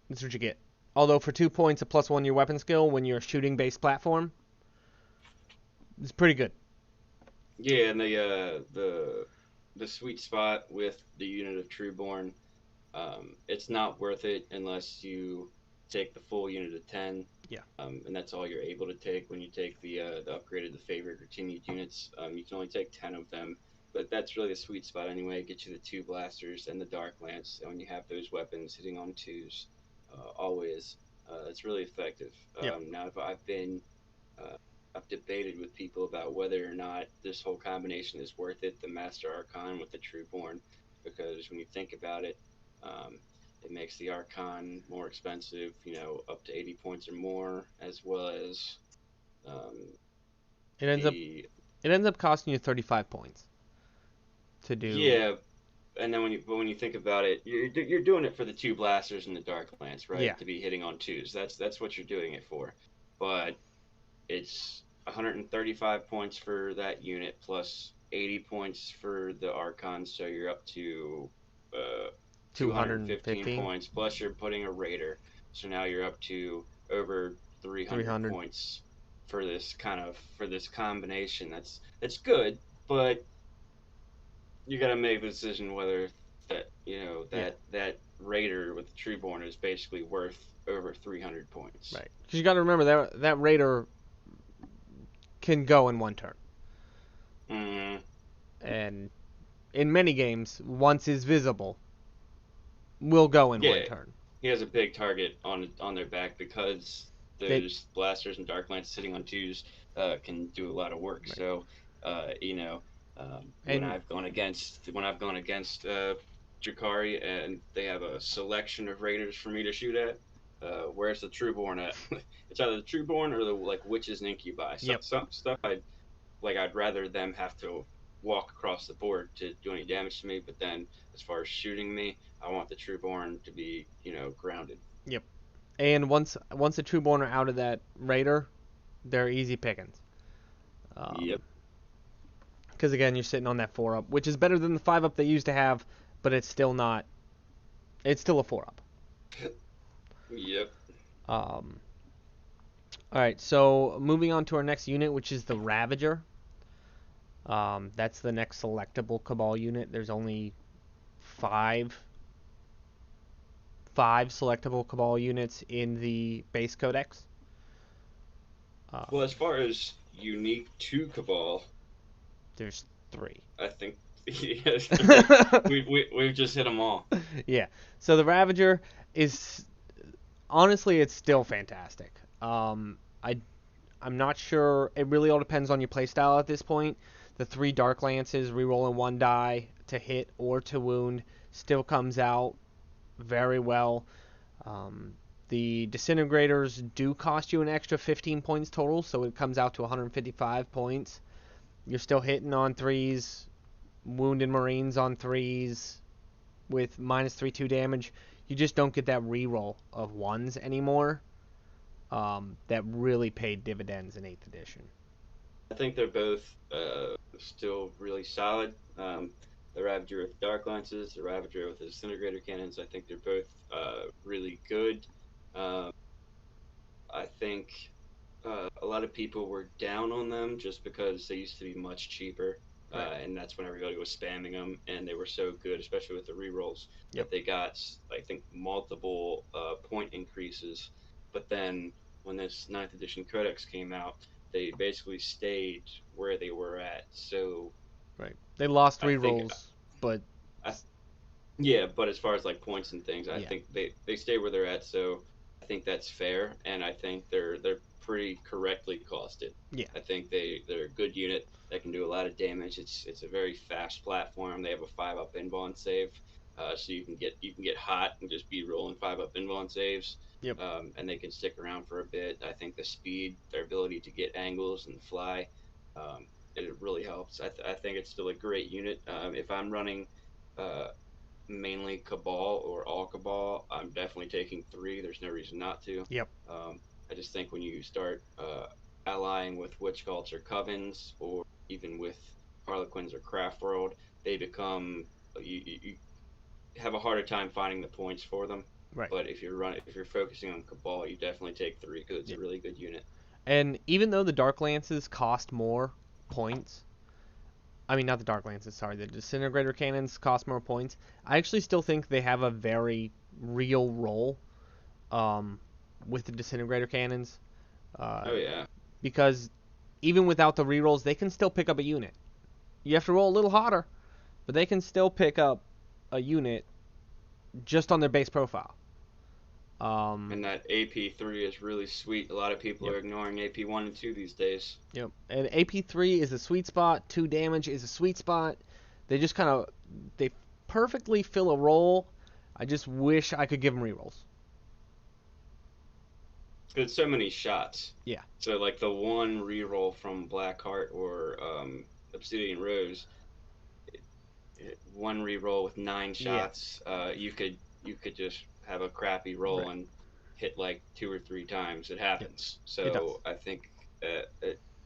That's what you get. Although for 2 points, a +1 your weapon skill when you're a shooting-based platform, it's pretty good.
Yeah, and the sweet spot with the unit of Trueborn, it's not worth it unless you take the full unit of 10.
Yeah.
And that's all you're able to take when you take the upgraded, the favored, or continued units. You can only take 10 of them, but that's really the sweet spot anyway. Get you the 2 blasters and the dark lance, and when you have those weapons hitting on 2s, always, it's really effective. Now, I've debated with people about whether or not this whole combination is worth it. The Master Archon with the Trueborn because when you think about it, um, it makes the Archon more expensive, up to 80 points or more, as well as um,
It ends up
the
it ends up costing you 35 points to do.
yeah. And then when you think about it, you're doing it for the two blasters and the Dark Lance,
Yeah,
right? To be hitting on twos. That's what you're doing it for. But it's 135 points for that unit plus 80 points for the Archon, so you're up to 215
215,
points. Plus you're putting a Raider, so now you're up to over 300
300.
points for this combination. That's good, but you got to make the decision whether
Yeah,
that Raider with the Trueborn is basically worth over 300 points.
right. Because you got to remember that Raider can go in one turn,
Mm,
and in many games, once is visible, will go in one
yeah,
turn.
he has a big target on their back because
They
those blasters and dark lance sitting on twos can do a lot of work.
right.
So when
And
I've gone against Drukhari and they have a selection of raiders for me to shoot at, where's the Trueborn at? It's either the Trueborn or the like witches and incubi. So,
yep,
some stuff I'd rather them have to walk across the board to do any damage to me. But then as far as shooting me, I want the Trueborn to be, grounded.
yep. And once the Trueborn are out of that Raider, they're easy pickings.
Yep.
Because again, you're sitting on that 4-up, which is better than the 5-up they used to have, but it's still not. It's still a 4-up.
Yep.
Um, all right, so moving on to our next unit, which is the Ravager. That's the next selectable Cabal unit. There's only five selectable Cabal units in the base Codex.
Well,
Um,
as far as unique to Cabal,
there's three.
I think yes, we've just hit them all.
Yeah. So the Ravager is honestly, it's still fantastic. I'm not sure. It really all depends on your playstyle at this point. The three Dark Lances, rerolling one die to hit or to wound, still comes out very well. Um, the Disintegrators do cost you an extra 15 points total, so it comes out to 155 points. You're still hitting on threes, wounded Marines on threes with minus 3/2 damage. You just don't get that reroll of ones anymore. That really paid dividends in 8th edition.
I think they're both still really solid. The Ravager with Dark Lances, the Ravager with the Disintegrator Cannons. I think they're both really good. Um, I think a lot of people were down on them just because they used to be much cheaper.
Right.
And that's when everybody was spamming them, and they were so good, especially with the rerolls,
Yep.
that they got, I think, multiple point increases. But then when this ninth edition Codex came out, they basically stayed where they were at. So
Right. They lost
I
three
think,
rolls, but
I, yeah, but as far as like points and things, I
yeah.
think they stay where they're at. So I think that's fair, and I think they're pretty correctly costed.
Yeah.
I think they're a good unit that can do a lot of damage. It's a very fast platform. They have a 5-up invuln save, so you can get hot and just be rolling 5-up invuln saves,
Yep.
and they can stick around for a bit. I think the speed, their ability to get angles and fly, it really helps. I think it's still a great unit. If I'm running uh, mainly Cabal or all Cabal, I'm definitely taking three. There's no reason not to.
Yep.
I just think when you start allying with Witch Cults or Covens, or even with Harlequins or Craft World, they become you have a harder time finding the points for them.
Right.
But if you're focusing on Cabal, you definitely take three because it's a
Yep.
really good unit.
And even though the Dark Lances cost more points, I mean not the Dark Lances, sorry, the Disintegrator Cannons cost more points. I actually still think they have a very real role um, with the Disintegrator Cannons uh,
Oh yeah,
because even without the rerolls, they can still pick up a unit. You have to roll a little hotter, but they can still pick up a unit just on their base profile. Um,
and that AP3 is really sweet. A lot of people
yep,
are ignoring AP1 and 2 these days.
yep. And AP3 is a sweet spot. 2 damage is a sweet spot. They just kind of they perfectly fill a role. I just wish I could give them rerolls.
There's so many shots.
Yeah.
So like the one reroll from Blackheart or Obsidian Rose, one reroll with nine
Yeah.
shots, you could just have a crappy roll
Right.
and hit like 2 or 3 times. It
Yep.
happens.
It does.
So I think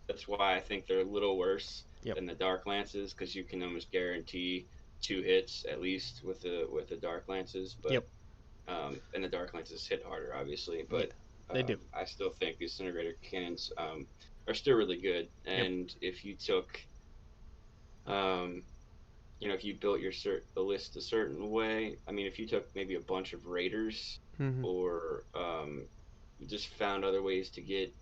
that's why I think they're a little worse
Yep.
than the Dark Lances because you can almost guarantee 2 hits at least with the Dark Lances.
Yep.
But and the Dark Lances hit harder, obviously.
Yeah.
But
They do.
I still think the Disintegrator Cannons are still really good.
Yep.
And if you took um, if you built the list a certain way, I mean, if you took maybe a bunch of raiders
Hmm.
or just found other ways to get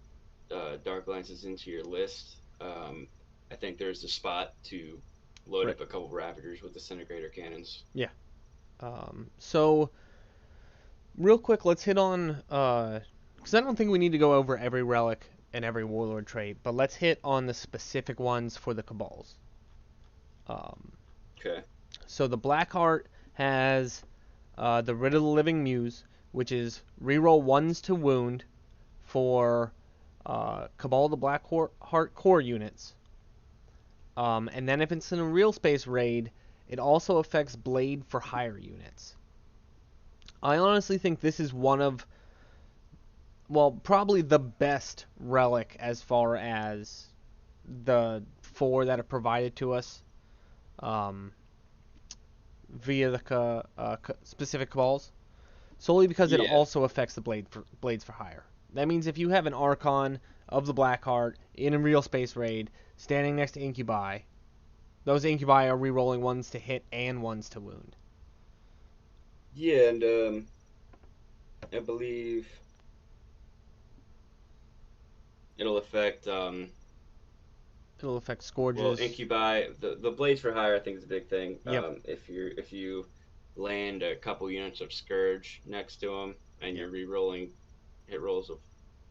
dark lances into your list, I think there's a spot to load
Right.
up a couple ravagers with disintegrator cannons.
Yeah. So real quick, let's hit on because I don't think we need to go over every relic and every warlord trait, but let's hit on the specific ones for the Cabals. Um,
Okay.
so the Blackheart has the Rid of the Living Muse, which is reroll ones to wound for Cabal the Blackheart core units. And then if it's in a real space raid, it also affects Blade for higher units. I honestly think this is one of, well, probably the best relic as far as the 4 that are provided to us um, via the specific Cabals, solely because it
Yeah.
also affects the blades for hire. That means if you have an Archon of the Blackheart in a real space raid standing next to Incubi, those Incubi are rerolling ones to hit and ones to wound.
Yeah, and I believe it'll affect
It'll affect
well,
Scourges.
incubi the blades for hire I think is a big thing.
Yep.
If you land a couple units of scourge next to them and
Yep.
you're re-rolling hit rolls of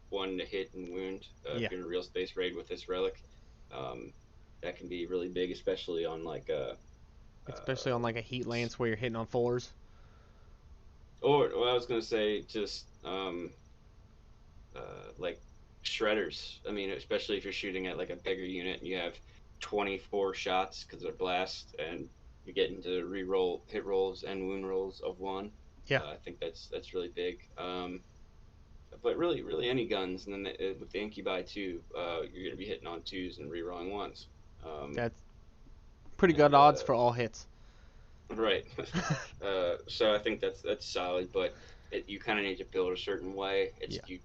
one to hit and wound,
Yeah.
if you're in a real space raid with this relic, um, that can be really big, especially on like
Especially on like a Heat Lance where you're hitting on 4s.
or well, I was gonna say just like shredders. I mean, especially if you're shooting at like a bigger unit and you have 24 shots because they're blast, and you get into re-roll hit rolls and wound rolls of one.
Yeah.
I think that's really big. But really, really any guns, and then with the incubi too, you're gonna be hitting on twos and re-rolling ones. Um,
That's pretty good
and
odds for all hits.
right. So I think that's solid, but you kind of need to build a certain way. It's
Yeah.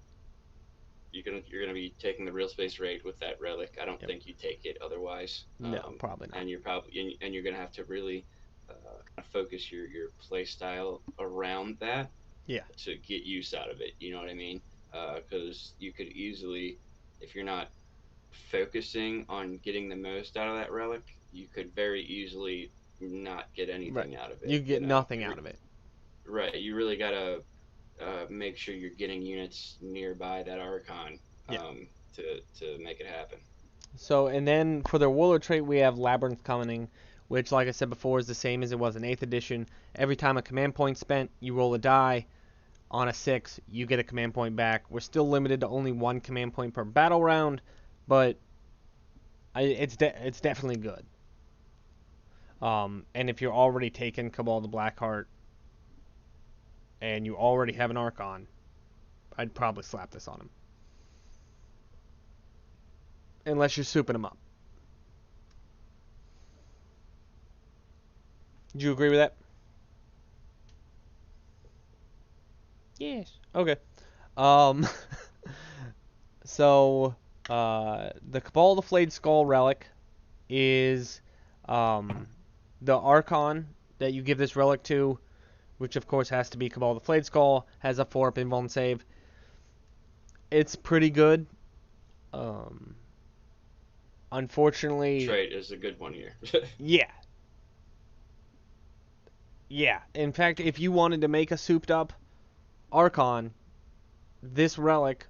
you're gonna be taking the real space raid with that relic. I don't
Yep.
think you take it otherwise.
No, probably not.
And you're probably gonna have to really kind of focus your play style around that
Yeah.
to get use out of it. You know what I mean? Because you could easily, if you're not focusing on getting the most out of that relic, you could very easily not get
Right.
anything out of it.
You get nothing out of it.
Right. You really gotta make sure you're getting units nearby that Archon
Yeah.
to make it happen.
So, and then for their warlord trait, we have Labyrinth Commoning, which, like I said before, is the same as it was in 8th edition. Every time a command point spent, you roll a die. On a 6, you get a command point back. We're still limited to only 1 command point per battle round, but it's definitely good. And if you're already taking Cabal the Blackheart and you already have an Archon, I'd probably slap this on him. Unless you're souping him up. Do you agree with that? Yes. Okay. Um, so, the Cabal the Flayed Skull relic is the Archon that you give this relic to, which of course has to be Cabal the Flayed Skull, has a 4-up invuln save. It's pretty good. Um, Unfortunately,
Trade is a good one here.
yeah. Yeah. In fact, if you wanted to make a souped up Archon, this relic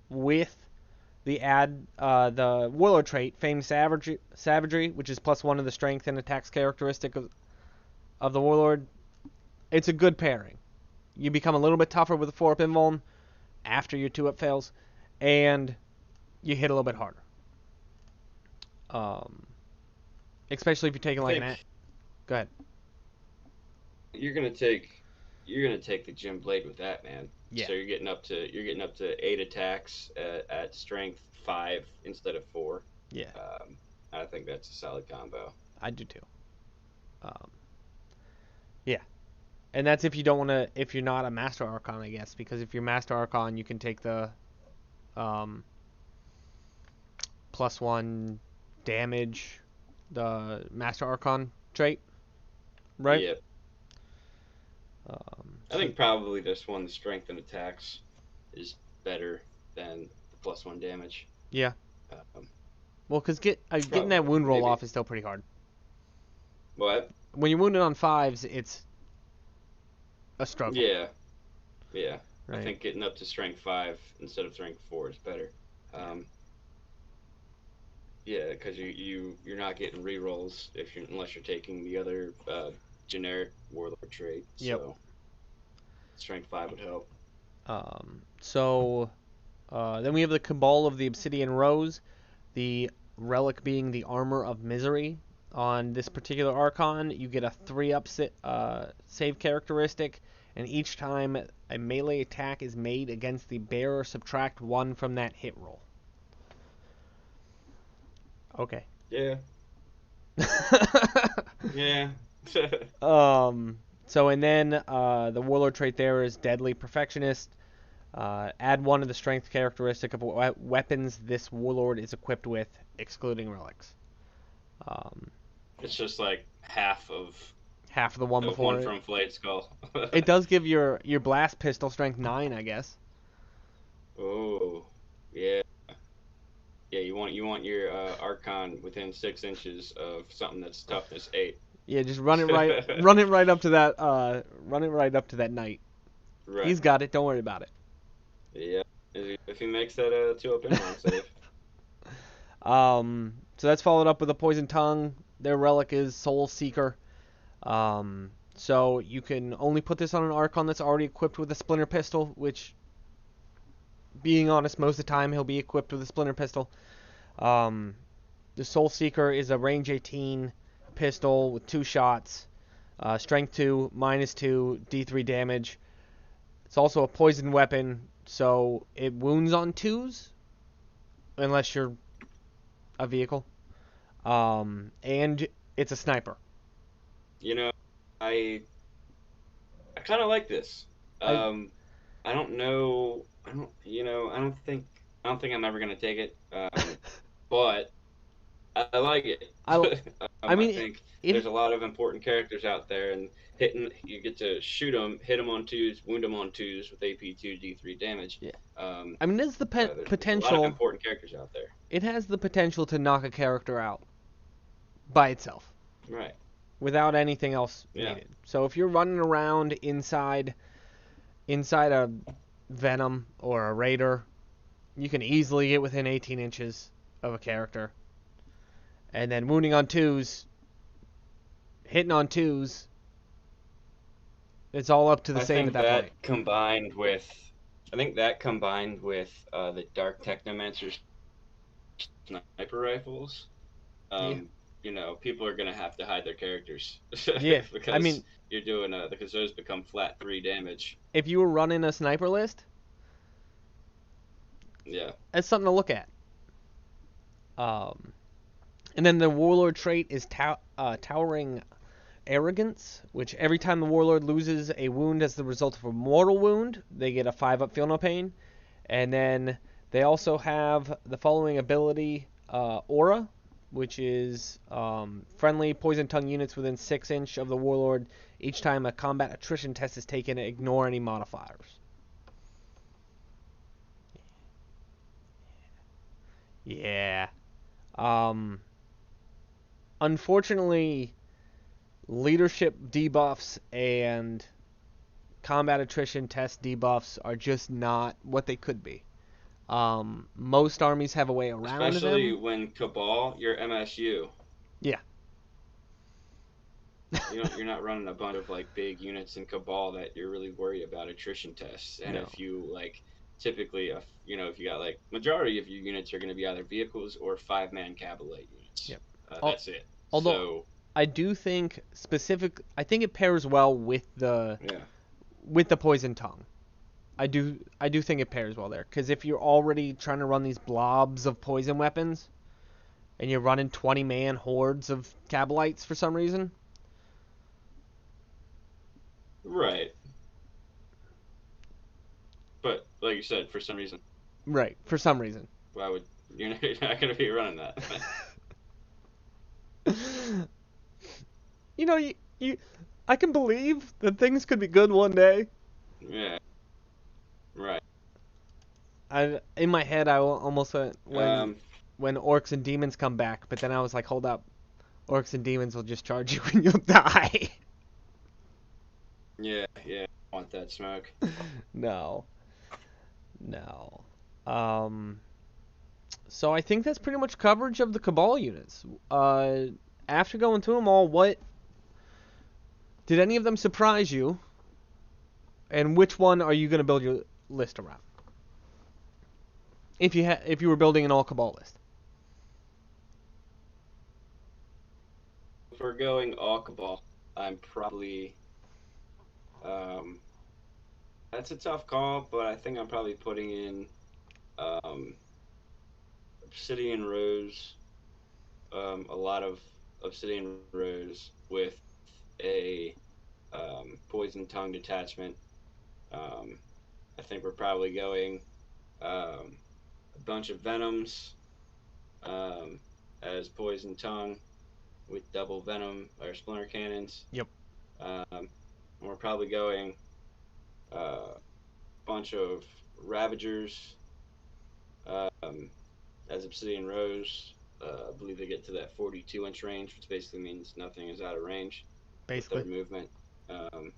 with the Warlord trait, Famed Savagery, which is +1 to the strength and attacks characteristic of the Warlord, it's a good pairing. You become a little bit tougher with a 4-up invuln after your 2-up fails, and you hit a little bit harder. Especially if you're taking
I
like
think
Go ahead.
you're gonna take the Gem Blade with that, man.
Yeah,
So you're getting up to 8 attacks at strength 5 instead of 4.
yeah,
I think that's a solid combo.
I do too. Um, yeah, and that's if you don't want to, if you're not a Master Archon, I guess, because if you're Master Archon, you can take the um, +1 damage, the Master Archon trait, right?
Yeah, I
So
think probably this one, the strength and attacks, is better than the +1 damage.
yeah,
Um,
well, because getting that
Probably,
wound roll
maybe.
off is still pretty hard.
What?
When you're wounded on 5s, it's a struggle,
Yeah, yeah. I
right?
think getting up to strength 5 instead of strength 4 is better.
Yeah.
Um, yeah, because you're not getting rerolls unless you're taking the other generic warlord trait.
Yep.
So strength 5 would help.
So then we have the Cabal of the Obsidian Rose, the relic being the Armor of Misery. On this particular Archon, you get a 3-up save characteristic, and each time a melee attack is made against the bearer, subtract 1 from that hit roll. Okay.
Yeah, yeah.
So and then the Warlord trait there is Deadly Perfectionist. Add 1 to the strength characteristic of weapons this Warlord is equipped with, excluding relics. Um,
It's just like
half of the one
of
before
one
it.
from Flayed Skull.
It does give your blast pistol strength 9, I guess.
Oh, yeah. Yeah, you want your Archon within 6 inches of something that's toughness 8.
Yeah, just run it right up to that knight.
Right.
He's got it. Don't worry about it.
Yeah. If he makes that 2-up inbound save.
So that's followed up with a poison tongue. Their relic is Soul Seeker. So you can only put this on an Archon that's already equipped with a Splinter Pistol, which, being honest, most of the time he'll be equipped with a Splinter Pistol. The Soul Seeker is a range 18 pistol with 2 shots, strength 2, -2, D3 damage. It's also a poison weapon, so it wounds on 2s, unless you're a vehicle. And it's a sniper.
You know, I I kind of like this.
I
I don't know. I don't think I'm ever gonna take it. But I like it.
I I
I
mean
think there's
it.
a lot of important characters out there, and you get to shoot them, hit them on 2s, wound them on 2s with AP2 D3 damage.
Yeah.
Um,
I mean, there's the
there's a lot of
potential.
important characters out there.
It has the potential to knock a character out by itself
Right.
without anything else
Yeah.
needed. So if you're running around inside a Venom or a Raider, you can easily get within 18 inches of a character. And then wounding on 2s, hitting on 2s, it's all up to the
I
save at
think
that point.
that combined with the Dark Technomancer's sniper rifles,
Yeah.
um, people are gonna have to hide their characters
Yeah. I
because
mean,
you're doing because those become flat 3 damage.
if you were running a sniper list,
Yeah.
that's something to look at. Um, and then the Warlord trait is Towering Arrogance, which every time the Warlord loses a wound as the result of a mortal wound, they get a 5-up Feel No Pain. And then they also have the following ability, Aura, which is friendly Poison Tongue units within 6 inch of the Warlord. Each time a combat attrition test is taken, ignore any modifiers. Yeah. Um, Unfortunately, leadership debuffs and combat attrition test debuffs are just not what they could be. Most armies have a way around
Especially
them.
when Cabal, you're MSU.
Yeah.
you're not running a bunch of like big units in Cabal that you're really worried about attrition tests. And
No.
if you like, typically, if you got like majority of your units are going to be either vehicles or 5-man Cablelight units.
Yep.
That's it.
Although
So
I do think I think it pairs well
yeah,
with the poison tongue. I do think it pairs well there because if you're already trying to run these blobs of poison weapons and you're running 20-man hordes of Cabalites for some reason,
right. But like you said, for some reason,
right? For some reason,
why would you're not going to be running that?
you know, you I can believe that things could be good one day.
Yeah, right.
In my head I almost went
Um,
when orcs and demons come back, but then I was like, hold up, orcs and demons will just charge you and you'll die.
yeah, yeah. I want that smoke.
No, no. Um, so I think that's pretty much coverage of the Cabal units. After going through them all, what did any of them surprise you? And which one are you going to build your list around? If you were building an all Cabal list.
If we're going all Cabal, I'm probably um, that's a tough call, but I think I'm probably putting in um, Obsidian Rose, a lot of Obsidian Rose with a Poison Tongue detachment. Um, I think we're probably going a bunch of Venoms um, as Poison Tongue with double Venom or Splinter Cannons.
Yep.
And we're probably going a bunch of Ravagers um, as Obsidian Rose. I believe they get to that 42-inch range, which basically means nothing is out of range with their
Basically.
movement, um,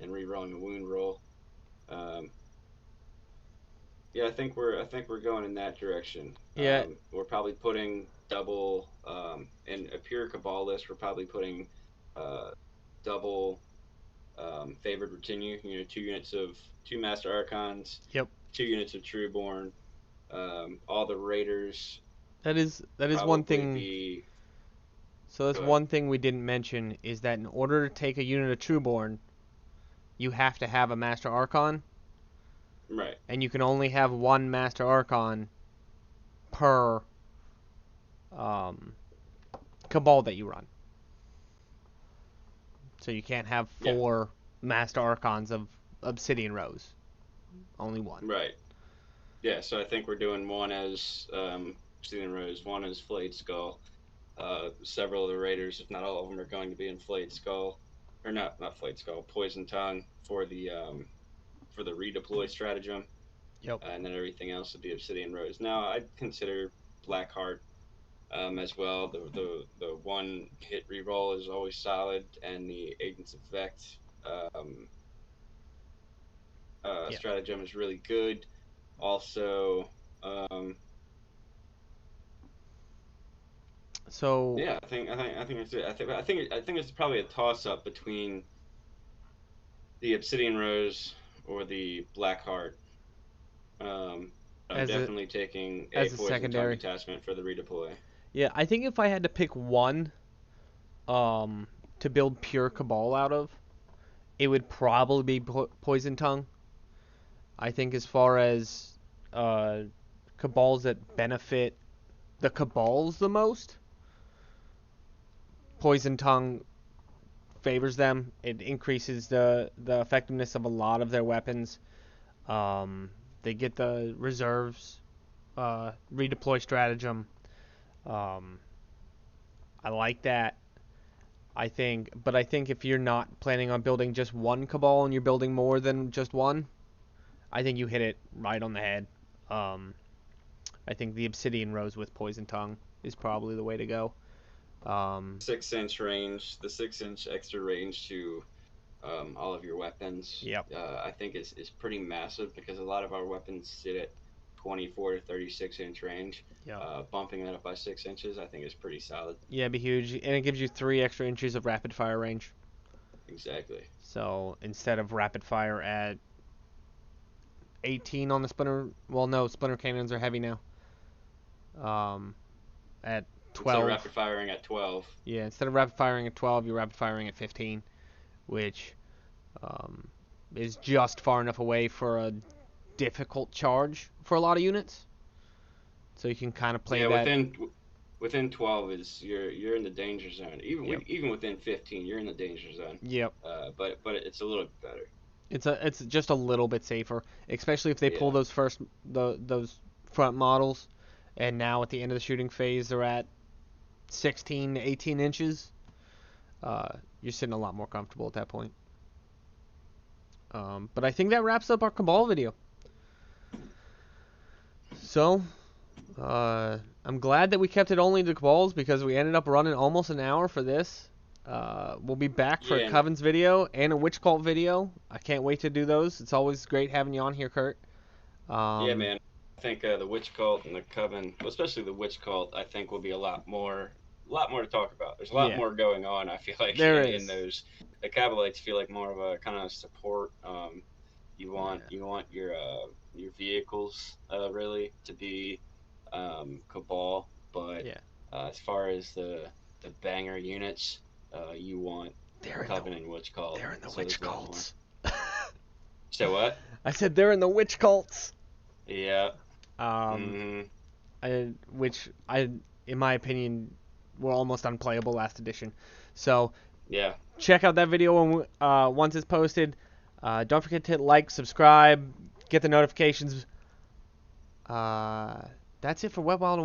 and re-rolling a wound roll. Um, yeah, I think we're going in that direction.
Yeah,
We're probably putting double in a pure Cabal list. We're probably putting uh, double favored retinue. 2 units of 2 Master Archons,
yep.
2 units of Trueborn, all the Raiders.
That is one
Probably
thing.
the
So that's
Go ahead.
one thing we didn't mention is that in order to take a unit of Trueborn, you have to have a Master Archon,
Right.
and you can only have one Master Archon per um, Cabal that you run. So you can't have
Yeah.
4 Master Archons of Obsidian Rose. Only one.
Right. Yeah. So I think we're doing one as Obsidian Rose, one as Flayed Skull. Several of the Raiders, if not all of them, are going to be in Flayed Skull, or not Flayed Skull, Poison Tongue for the redeploy stratagem,
Yep.
and then everything else would be Obsidian Rose. Now I'd consider Blackheart as well. The one hit reroll is always solid, and the Agents Effect um,
Yeah.
stratagem is really good. Also,
So
yeah, I think it's it. I think it's probably a toss up between the Obsidian Rose or the Blackheart. Um, I'm
as a
definitely taking a
as a
Poison Tongue
secondary,
detachment for the redeploy.
yeah, I think if I had to pick one um, to build pure Cabal out of, it would probably be Poison Tongue. I think as far as uh, Cabals that benefit the Cabals the most, Poison Tongue favors them. It increases the effectiveness of a lot of their weapons. They get the reserves, redeploy stratagem. Um, I like that. I think if you're not planning on building just one Cabal and you're building more than just one, I think you hit it right on the head. Um, I think the Obsidian Rose with Poison Tongue is probably the way to go. Um,
6-inch range, the 6-inch extra range to all of your weapons,
yep.
I think is pretty massive because a lot of our weapons sit at 24 to 36-inch range.
Yep.
Bumping that up by 6 inches, I think is pretty solid.
Yeah, it'd be huge, and it gives you 3 extra inches of rapid fire range.
exactly.
So instead of rapid fire at 18 on the splinter, well, no, splinter cannons are heavy now. At
Instead of
12,
rapid firing at 12.
yeah, instead of rapid firing at 12, you're rapid firing at 15, which um, is just far enough away for a difficult charge for a lot of units. So you can kind of play
Yeah,
that.
within 12 is you're in the danger zone.
Yep.
Even within 15, you're in the danger zone.
Yep.
But it's a little better.
It's just a little bit safer, especially if they pull
Yeah.
those front models, and now at the end of the shooting phase they're at 16 to 18 inches. You're sitting a lot more comfortable at that point. But I think that wraps up our Cabal video. So, I'm glad that we kept it only to Cabals because we ended up running almost an hour for this. We'll be back for a
Yeah.
Coven's video and a Witch Cult video. I can't wait to do those. It's always great having you on here, Curt.
Yeah,
Um,
man. I think the witch cult and the coven, well, especially the witch cult, I think will be a lot more to talk about. There's a lot
yeah,
more going on. I feel like
there
in
is.
those, the Cablelites feel like more of a kind of support.
Yeah,
You want your vehicles really to be Cabal, but
yeah.
as far as the banger units, you want
They're in the
coven and witch cult.
they're in the
So
witch
there's a lot more.
cults.
So what?
I said they're in the witch cults.
Yeah.
Um,
Hmm.
which in my opinion, were almost unplayable last edition. So
Yeah.
check out that video once it's posted. Don't forget to hit like, subscribe, get the notifications. That's it for Web Wild